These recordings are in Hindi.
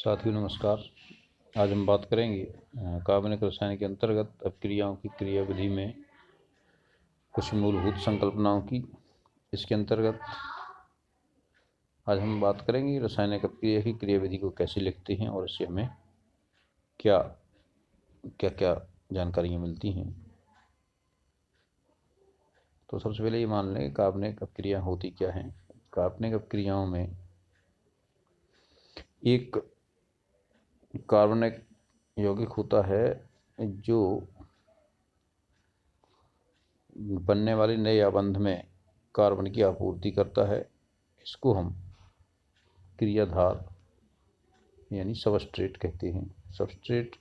साथियों नमस्कार। आज हम बात करेंगे कार्बनिक रसायन के अंतर्गत अपक्रियाओं की क्रियाविधि में कुछ मूलभूत संकल्पनाओं की। इसके अंतर्गत आज हम बात करेंगे रासायनिक अपक्रिया की क्रियाविधि को कैसे लिखते हैं और इससे हमें क्या क्या क्या जानकारियाँ मिलती हैं। तो सबसे पहले ये मान लें कार्बनिक अपक्रिया होती क्या है। कार्बनिक अपक्रियाओं में एक कार्बनिक यौगिक होता है जो बनने वाले नए आबंध में कार्बन की आपूर्ति करता है। इसको हम क्रियाधार यानी सबस्ट्रेट कहते हैं। सबस्ट्रेट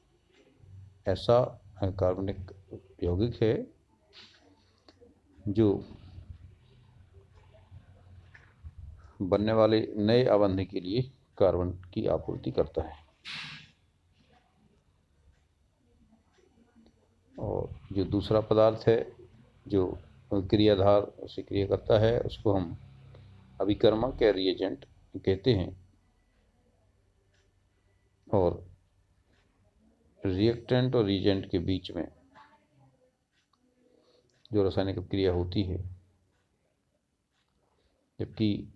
ऐसा कार्बनिक यौगिक है जो बनने वाले नए आबंध के लिए कार्बन की आपूर्ति करता है। और जो दूसरा पदार्थ है जो क्रियाधार से क्रिया करता है उसको हम अभिकर्मक या रिएजेंट कहते हैं। और रिएक्टेंट और रिएजेंट के बीच में जो रासायनिक क्रिया होती है, जबकि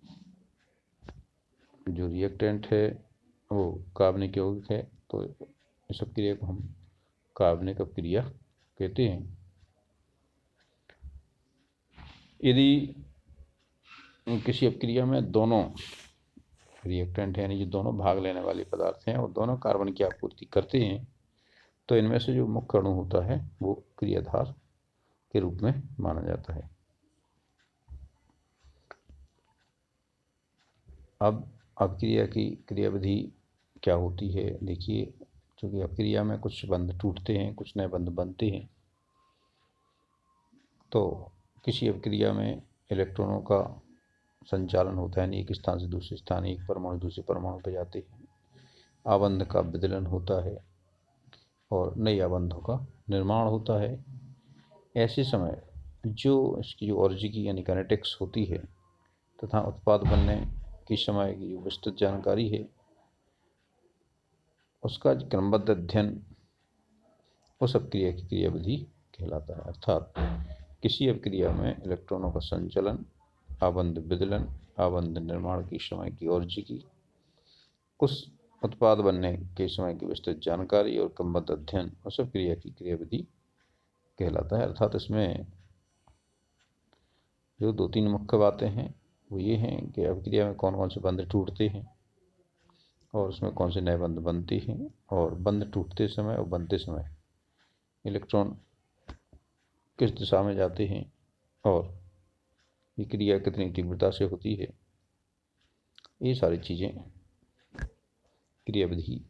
जो रिएक्टेंट है वो कार्बनिक यौगिक है, तो इस अपक्रिया को हम कार्बनिक अपक्रिया कहते हैं। यदि किसी अपक्रिया में दोनों रिएक्टेंट यानी जो दोनों भाग लेने वाले पदार्थ हैं और दोनों कार्बन की आपूर्ति करते हैं, तो इनमें से जो मुख्य अणु होता है वो क्रियाधार के रूप में माना जाता है। अब अपक्रिया की क्रियाविधि क्या होती है, देखिए। चूँकि अपक्रिया में कुछ बंध टूटते हैं, कुछ नए बंध बनते हैं, तो किसी अपक्रिया में इलेक्ट्रॉनों का संचालन होता है, यानी एक स्थान से दूसरे स्थान, एक परमाणु दूसरे परमाणु पर जाते हैं, आबंध का विदलन होता है और नए आबंधों का निर्माण होता है। ऐसे समय जो इसकी जो और्जिकी यानी काइनेटिक्स होती है तथा उत्पाद बनने के समय की जो विस्तृत जानकारी है, उसका क्रमबद्ध अध्ययन उस अपक्रिया की क्रियाविधि कहलाता है। अर्थात किसी अपक्रिया में इलेक्ट्रॉनों का संचलन, आबंध विदलन, आबंध निर्माण के समय की और्जिकी, उस उत्पाद बनने के समय की विस्तृत जानकारी और क्रमबद्ध अध्ययन उस अपक्रिया की क्रियाविधि कहलाता है। अर्थात इसमें जो दो तीन मुख्य बातें हैं वो ये हैं कि अपक्रिया में कौन कौन से बंध टूटते हैं और उसमें कौन से नए बंध बनते हैं, और बंध टूटते समय और बनते समय इलेक्ट्रॉन किस दिशा में जाते हैं और ये क्रिया कितनी तीव्रता से होती है। ये सारी चीज़ें क्रियाविधि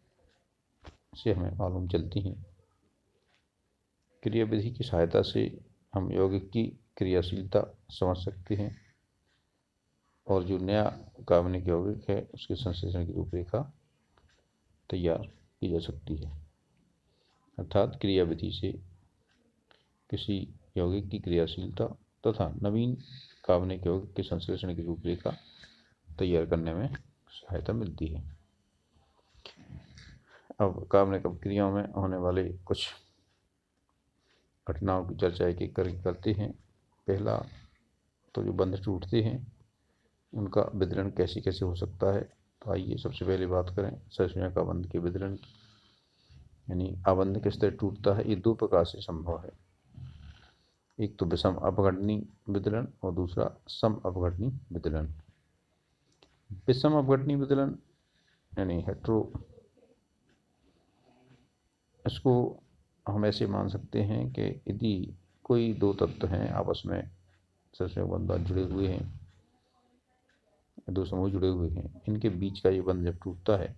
से हमें मालूम चलती हैं। क्रियाविधि की सहायता से हम यौगिक की क्रियाशीलता समझ सकते हैं और जो नया कार्बनिक यौगिक है उसके संश्लेषण की रूपरेखा तैयार की जा सकती है। अर्थात क्रियाविधि से किसी यौगिक की क्रियाशीलता तथा नवीन कार्बनिक यौगिक के संश्लेषण की रूपरेखा तैयार करने में सहायता मिलती है। अब कार्बनिक अपक्रियाओं में होने वाले कुछ घटनाओं की चर्चा एक एक करके करते हैं। पहला तो जो बंध टूटते हैं उनका विदलन कैसे कैसे हो सकता है। तो आइए सबसे पहले बात करें संयोजक आबंध के विदलन की, यानी आबंध किस तरह टूटता है। ये दो प्रकार से संभव है, एक तो विषम अपघटनी विदलन और दूसरा सम अपघटनी विदलन। विषम अपघटनी विदलन यानी हेट्रो, इसको हम ऐसे मान सकते हैं कि यदि कोई दो तत्व हैं आपस में संयोजक बंध जुड़े हुए हैं, दो समूह जुड़े हुए हैं, इनके बीच का ये बंध जब टूटता है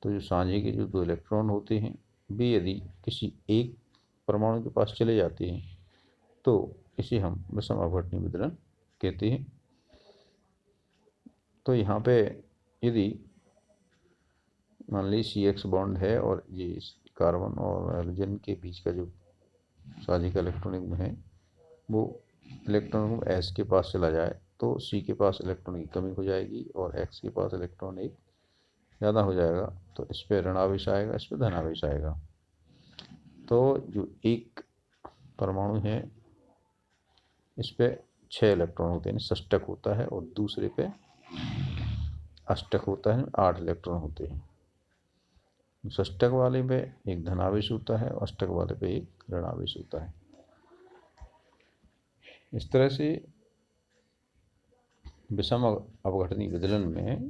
तो जो साझे के जो दो इलेक्ट्रॉन होते हैं वे यदि किसी एक परमाणु के पास चले जाते हैं तो इसे हम विषम अपघटनी विदलन कहते हैं। तो यहाँ पे यदि मान ली CX बॉन्ड है और ये कार्बन और हाइड्रोजन के बीच का जो साझे का इलेक्ट्रॉनिक है वो इलेक्ट्रॉन S के पास चला जाए तो C के पास इलेक्ट्रॉन की कमी हो जाएगी और X के पास इलेक्ट्रॉन एक ज़्यादा हो जाएगा तो इस पर ऋण आवेश आएगा, इस पर धन आवेश आएगा। तो जो एक परमाणु है इस पे 6 इलेक्ट्रॉन होते हैं, षष्टक होता है, और दूसरे पे अष्टक होता है, 8 इलेक्ट्रॉन होते हैं। षष्टक वाले पे एक धनावेश होता है और अष्टक वाले पे एक ऋणावेश होता है। इस तरह से विषम अपघटनी विदलन में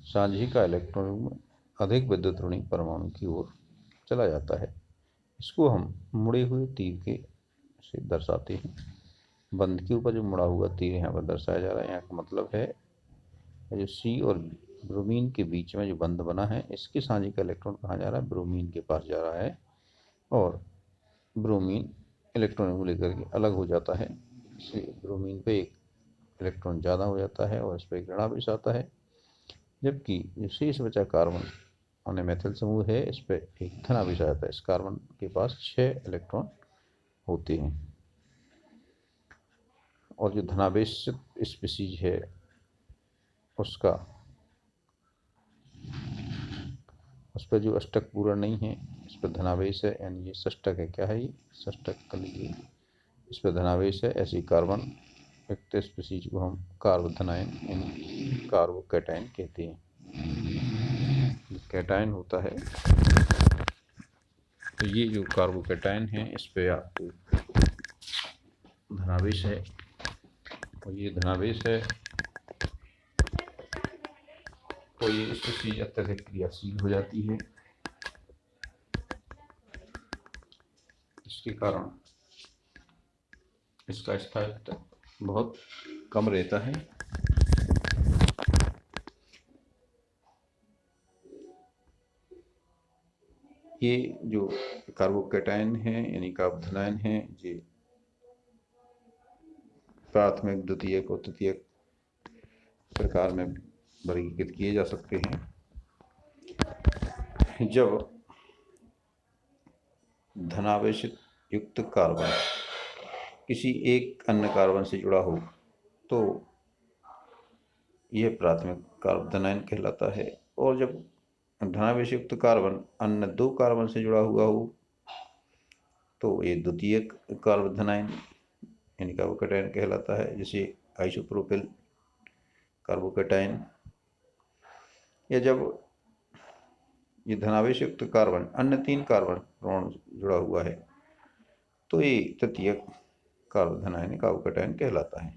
साझी का इलेक्ट्रॉन अधिक विद्युत ऋणी परमाणु की ओर चला जाता है। इसको हम मुड़े हुए तीर के से दर्शाते हैं। बंध के ऊपर जो मुड़ा हुआ तीर यहाँ पर दर्शाया जा रहा है, यहाँ का मतलब है जो सी और ब्रोमीन के बीच में जो बंध बना है, इसके साझी का इलेक्ट्रॉन कहाँ जा रहा है, ब्रोमीन के पास जा रहा है, और ब्रोमीन इलेक्ट्रॉन को लेकर के अलग हो जाता है। इसलिए ब्रोमीन पे एक इलेक्ट्रॉन ज़्यादा हो जाता है और इस पर एक ऋणावेश आता है, जबकि जो शेष बचा कार्बन और मेथिल समूह है, इस पर एक धनावेश आ जाता है। इस कार्बन के पास 6 इलेक्ट्रॉन होते हैं, और जो धनावेशित स्पीशीज है उसका उस पर जो अष्टक पूरा नहीं है, इस पर धनावेश है, यानी ये षष्टक है। क्या है ये? षष्टक कर लीजिए। इस पर धनावेश है। ऐसी कार्बन युक्त स्पीशीज को हम कार्बोधनायन यानी कार्बोकैटायन कहते हैं। कैटायन होता है, तो ये जो कार्बोकैटायन है इस पर आपको धनावेश है, और ये धनावेश है, तो ये स्पीशीज अत्यधिक क्रियाशील हो जाती है। इसके कारण इसका स्थायित्व बहुत कम रहता है। ये जो कार्बोकैटायन है यानी कार्बोधनायन है, ये प्राथमिक, द्वितीयक और तृतीयक प्रकार में वर्गीकृत किए जा सकते हैं। जब धनावेशित युक्त कार्बन किसी एक अन्य कार्बन से जुड़ा हो तो यह प्राथमिक कार्बोधनायन कहलाता है, और जब धनावेश युक्त कार्बन अन्य 2 कार्बन से जुड़ा हुआ हो तो ये द्वितीयक कार्बोधनायन यानी कार्बोकैटायन कहलाता है, जैसे आइसोप्रोपिल कार्बोकैटायन। या जब ये धनावेश युक्त कार्बन अन्य 3 कार्बन परमाणु जुड़ा हुआ है तो ये तृतीयक कार्बोधनायन कार्बोकैटायन कहलाता है।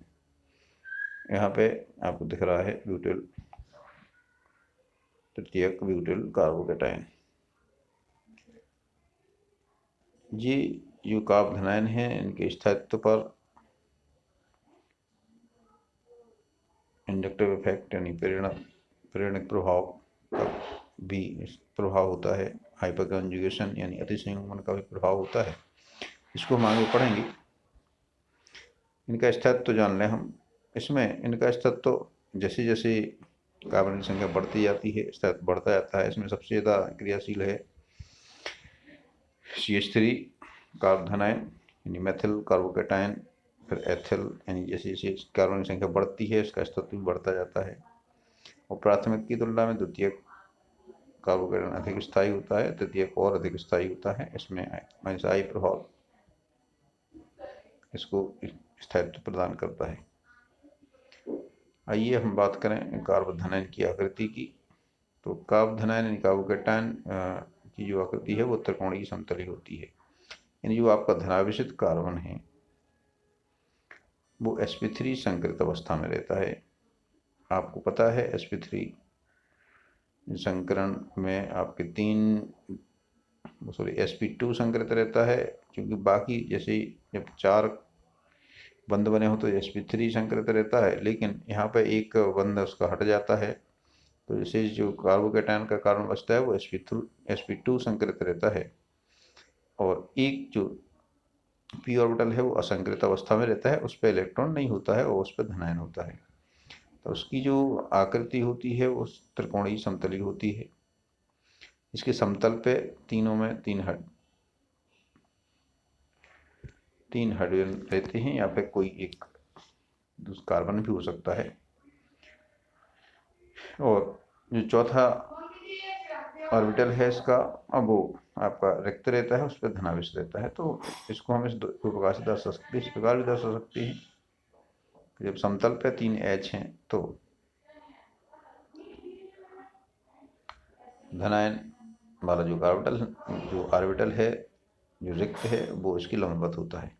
यहाँ पे आपको दिख रहा है ब्यूटिल, तृतीयक ब्यूटिल कार्बोकैटायन। ये जो कार्बोधनायन है इनके स्थायित्व पर इंडक्टिव इफेक्ट यानी प्रेरणक प्रभाव का भी प्रभाव होता है। हाइपर कंजुगेशन यानी अतिसंयुग्मन का भी प्रभाव होता है। इसको हम आगे पढ़ेंगे। इनका स्थायित्व जान लें हम। इसमें इनका स्थायित्व जैसे जैसे कार्बन की संख्या बढ़ती जाती है, स्थायित्व बढ़ता जाता है। इसमें सबसे ज़्यादा क्रियाशील है CH3 कार्बोधनायन यानी मेथिल कार्बोकैटायन, फिर एथिल यानी जैसे जैसे कार्बन की संख्या बढ़ती है इसका स्थायित्व भी बढ़ता जाता है। और प्राथमिक की तुलना में द्वितीयक कार्बोकैटायन अधिक स्थायी होता है, तृतीयक और अधिक स्थायी होता है। इसमें I प्रभाव इसको स्थायित्व प्रदान करता है। आइए हम बात करें कार्बोधनायन की आकृति की। तो कार्बोधनायन यानी कार्बोकैटायन की जो आकृति है वो त्रिकोणीय समतली होती है। यानी जो आपका धनावेशित कार्बन है वो sp3 संकृत अवस्था में रहता है। आपको पता है sp3 संकरण में आपके sp2 संकृत रहता है, क्योंकि बाकी जैसे जब 4 बंध बने हो तो sp3 संकृत रहता है, लेकिन यहाँ पे एक बंध उसका हट जाता है, तो जैसे जो कार्बोकैटायन का कार्बन बचता है वो sp2 संकृत रहता है, और एक जो p ऑर्बिटल है वो असंकृत अवस्था में रहता है, उस पर इलेक्ट्रॉन नहीं होता है और उस पर धनायन होता है। तो उसकी जो आकृति होती है वो त्रिकोणीय समतली होती है। इसके समतल पे तीनों में 3 हाइड्रोजन रहते हैं, या फिर कोई एक कार्बन भी हो सकता है। और जो चौथा ऑर्बिटल है इसका, अब वो आपका रिक्त रहता है, उस पर धनावेश रहता है। तो इसको हम इस दो प्रकार से दर्शा सकते हैं, इस प्रकार भी दर्शा सकते हैं। जब समतल पे 3 एच हैं तो धनायन वाला जो ऑर्बिटल है, जो रिक्त है, वो इसकी लंबवत होता है।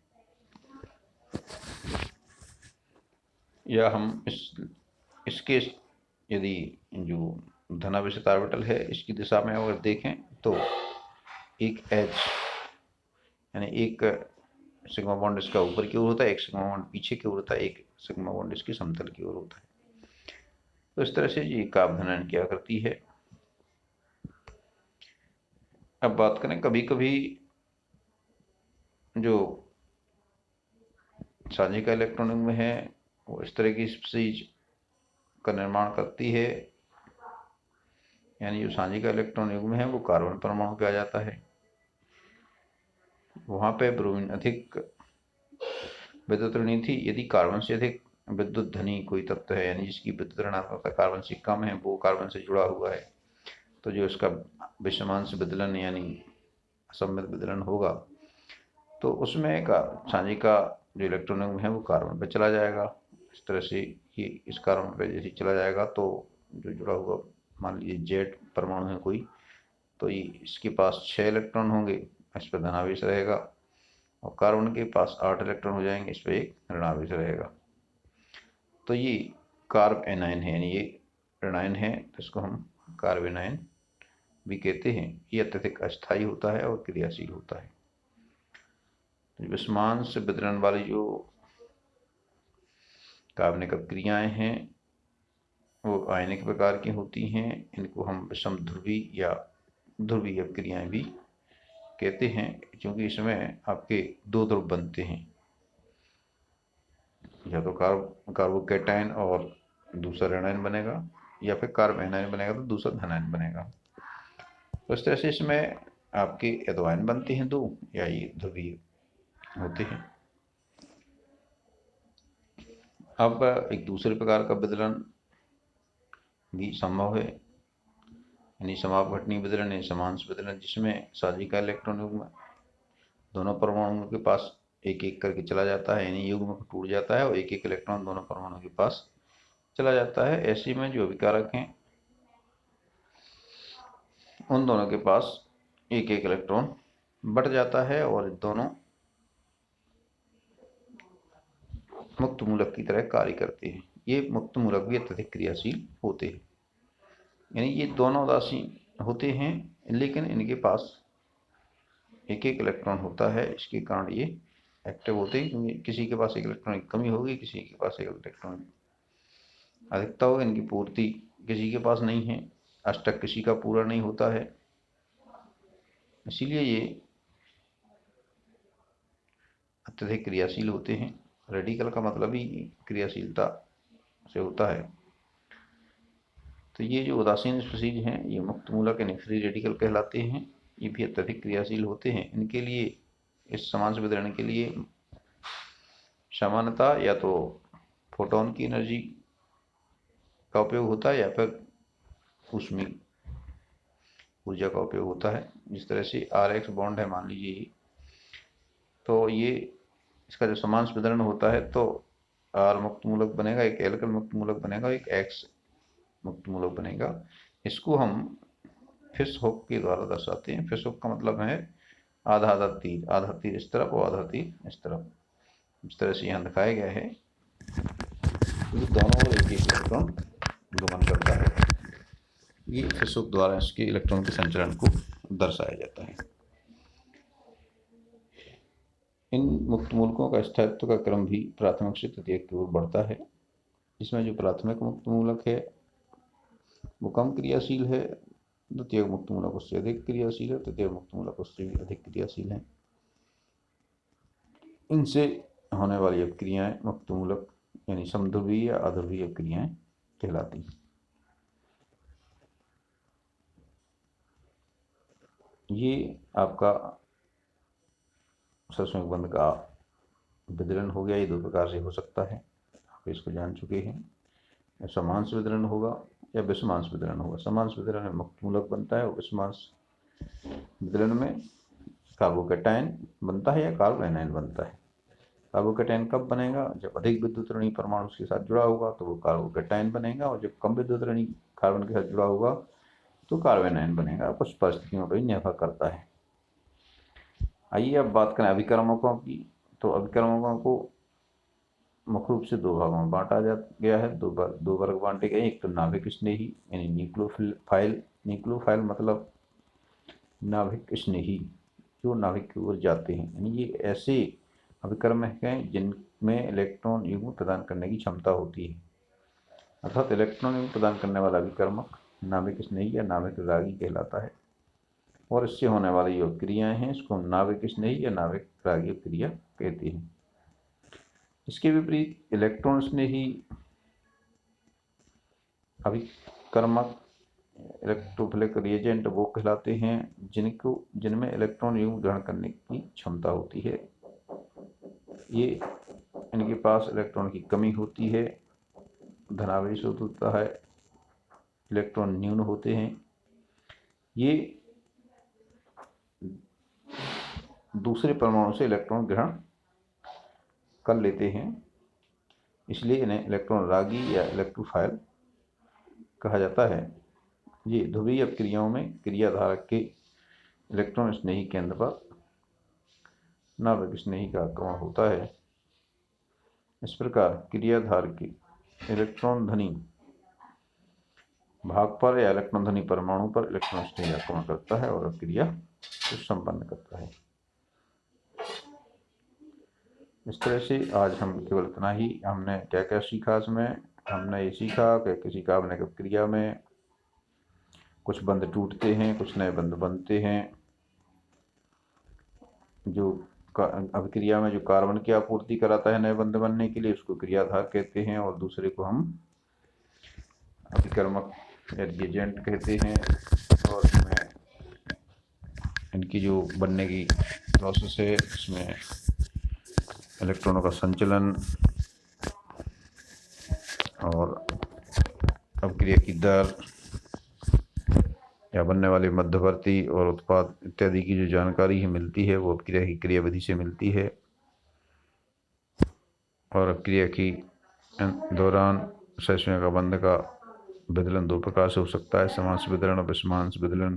या हम इसके यदि जो धनावेशित ऑर्बिटल है इसकी दिशा में अगर देखें तो एक एच यानी एक सिग्मा बॉन्ड इसका ऊपर की ओर होता है, एक सिग्मा बॉन्ड पीछे की ओर होता है, एक सिग्मा बॉन्ड इसकी समतल की ओर होता है। तो इस तरह से ये काप धनायन किया करती है। अब बात करें, कभी कभी जो साझिका इलेक्ट्रॉनिक में है वो इस तरह की स्पीसीज का निर्माण करती है, यानी जो साझिका इलेक्ट्रॉन युग्म है वो कार्बन परमाणु पे आ जाता है। वहां पे ब्रोमीन अधिक विद्युत ऋणी थी। यदि कार्बन से अधिक विद्युत धनी कोई तत्व है, यानी जिसकी विद्युत ऋणात्मकता कार्बन से कम है, वो कार्बन से जुड़ा हुआ है, तो जो इसका विषमांश विदलन यानी असम्मित विदलन होगा, तो उसमें साझिका जो इलेक्ट्रॉन युग्म है वो कार्बन पे चला जाएगा। इस तरह से ये इस कार्बन पे जैसे चला जाएगा तो जो जुड़ा हुआ, मान लीजिए जेड परमाणु है कोई, तो ये इसके पास 6 इलेक्ट्रॉन होंगे, इस पर धनावेश रहेगा, और कार्बन के पास 8 इलेक्ट्रॉन हो जाएंगे, इस पर एक ऋणावेश रहेगा। तो ये कार्ब एनायन है, यानी ये ऋणायन है, तो इसको हम कार्बेनायन भी कहते हैं। ये अत्यधिक अस्थायी होता है और क्रियाशील होता है। विषमांश वितरण वाली जो कार्बनिक क्रियाएं हैं वो आयनिक प्रकार की होती हैं। इनको हम विषम ध्रुवी या ध्रुवीय क्रियाएं भी कहते हैं, क्योंकि इसमें आपके 2 ध्रुव बनते हैं, या तो कार्बोकैटायन और दूसरा ऋणायन बनेगा, या फिर कार्ब एनायन बनेगा तो दूसरा धनायन बनेगा। तो इस तरह से इसमें आपके या तो आयन बनते हैं 2, या ये ध्रुवीय होते हैं। अब एक दूसरे प्रकार का विदलन भी संभव है, यानी समापघटनीय विदलन या समांश विदलन, जिसमें साझिका इलेक्ट्रॉन युग्म दोनों परमाणुओं के पास एक एक करके चला जाता है, यानी युग्म टूट जाता है और एक एक इलेक्ट्रॉन दोनों परमाणुओं के पास चला जाता है। ऐसे में जो अभिकारक हैं उन दोनों के पास एक एक इलेक्ट्रॉन बढ़ जाता है, और दोनों मुक्त मूलक की तरह कार्य करते हैं। ये मुक्त मूलक भी अत्यधिक क्रियाशील होते हैं, यानी ये दोनों उदासीन होते हैं, लेकिन इनके पास एक एक इलेक्ट्रॉन होता है। इसके कारण ये एक्टिव होते हैं, क्योंकि किसी के पास एक इलेक्ट्रॉन की कमी होगी, किसी के पास एक इलेक्ट्रॉन अधिकता होगी, इनकी पूर्ति किसी के पास नहीं है, अष्टक किसी का पूरा नहीं होता है। इसीलिए ये अत्यधिक क्रियाशील होते हैं। रेडिकल का मतलब ही क्रियाशीलता से होता है। तो ये जो उदासीन स्पीसीज हैं ये मुक्त मूलक यानी फ्री रेडिकल कहलाते हैं। ये भी अत्यधिक क्रियाशील होते हैं। इनके लिए, इस समांश वितरण के लिए समानता या तो फोटोन की एनर्जी का उपयोग होता है, या फिर ऊष्मीय ऊर्जा का उपयोग होता है। जिस तरह से RX बॉन्ड है मान लीजिए, तो ये इसका जो समांश वितरण होता है तो R मुक्त मूलक बनेगा, एक एल्कल मुक्त मूलक बनेगा, एक X मुक्त मूलक बनेगा। इसको हम फिश हुक के द्वारा दर्शाते हैं। फिश हुक का मतलब है आधा आधा तीर इस तरफ और आधा तीर इस तरफ। इस तरह से यहाँ दिखाया गया है। ये दोनों ओर एक इलेक्ट्रॉन गमन करता है। ये फिश हुक द्वारा इसके इलेक्ट्रॉन के संचरण को दर्शाया जाता है। इन मुक्त मूलकों का स्थायित्व का क्रम भी प्राथमिक से तृतीयक की ओर बढ़ता है। इसमें जो प्राथमिक मुक्त मूलक है वो कम क्रियाशील है, द्वितीयक मुक्त मूलक उससे अधिक क्रियाशील है, तृतीयक मुक्त मूलक उससे भी अधिक क्रियाशील है। इनसे होने वाली अपक्रियाएं मुक्त मूलक यानी समध्रुवीय या अध्रुवीय अपक्रियाएं कहलाती हैं। ये आपका सस्मिक बंध का विदलन हो गया। ये 2 प्रकार से हो सकता है, आप इसको जान चुके हैं। या समांश वितरण होगा या विषमांश वितरण होगा। समांश वितरण में मुक्त मूलक बनता है और विषमांश वितरण में कार्बोकैटायन बनता है या कार्बोएनायन बनता है। कार्बोकैटायन कब बनेगा? जब अधिक विद्युत ऋणात्मक परमाणु उसके साथ जुड़ा होगा तो वो कार्बोकैटायन बनेगा, और जब कम विद्युत ऋणात्मक कार्बन के साथ जुड़ा होगा तो कार्बोएनायन बनेगा। कुछ परिस्थितियों पर निर्भर करता है। आइए अब बात करें अभिकर्मकों की। तो अभिकर्मकों को मुख्य रूप से दो भागों में बांटा गया है। दो वर्ग बांटे गए। एक तो नाभिक स्नेही यानी न्यूक्लियोफाइल। न्यूक्लियोफाइल मतलब नाभिक स्नेही, जो नाभिक की ओर जाते हैं। यानी ये ऐसे अभिकर्मक हैं जिनमें इलेक्ट्रॉन युग्म प्रदान करने की क्षमता होती है। अर्थात इलेक्ट्रॉन युग्म प्रदान करने वाला अभिकर्मक नाभिक स्नेही या नाभिक रागी कहलाता है। और इससे होने वाली जो क्रियाएं हैं इसको हम नाभिक स्नेही या नाभिक रागी क्रिया कहते हैं। इसके विपरीत इलेक्ट्रॉन स्नेही अभिकर्मक इलेक्ट्रोफिलिक रिएजेंट वो कहलाते हैं जिनमें इलेक्ट्रॉन युग्म ग्रहण करने की क्षमता होती है। ये इनके पास इलेक्ट्रॉन की कमी होती है, धनावेश होता है, इलेक्ट्रॉन न्यून होते हैं। ये दूसरे परमाणु से इलेक्ट्रॉन ग्रहण कर लेते हैं, इसलिए इन्हें इलेक्ट्रॉन रागी या इलेक्ट्रोफाइल कहा जाता है। ये ध्रुवीय अपक्रियाओं में क्रियाधारक के इलेक्ट्रॉन स्नेही केंद्र पर नाभिक स्नेही का आक्रमण होता है। इस प्रकार क्रियाधार के इलेक्ट्रॉन धनी भाग पर या इलेक्ट्रॉन धनी परमाणु पर इलेक्ट्रॉन स्नेही आक्रमण करता है और क्रिया को संपन्न करता है। इस तरह से आज हम केवल इतना ही। हमने क्या क्या सीखा इसमें? हमने ये सीखा कि किसी कार्बनिक अपक्रिया में कुछ बंध टूटते हैं, कुछ नए बंध बनते हैं। जो अभिक्रिया में जो कार्बन की आपूर्ति कराता है नए बंध बनने के लिए उसको क्रियाधार कहते हैं, और दूसरे को हम अभिकर्मक या रिएजेंट कहते हैं। और इसमें इनकी जो बनने की प्रोसेस है इसमें इलेक्ट्रॉनों का संचलन और अपक्रिया की दर या बनने वाले मध्यवर्ती और उत्पाद इत्यादि की जो जानकारी है मिलती है वो अपक्रिया की क्रियाविधि से मिलती है। और अपक्रिया की दौरान सहसंयोजक बंध का विदलन दो प्रकार से हो सकता है, समांश विदलन और विषमांश विदलन।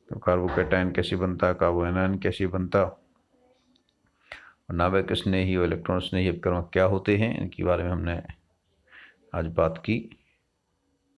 तो कार्बोकैटायन कैसे बनता है, कार्बोएनायन कैसे बनता, और नाभिक स्नेही और इलेक्ट्रॉन स्नेही अपकर्मक क्या होते हैं, इनके बारे में हमने आज बात की।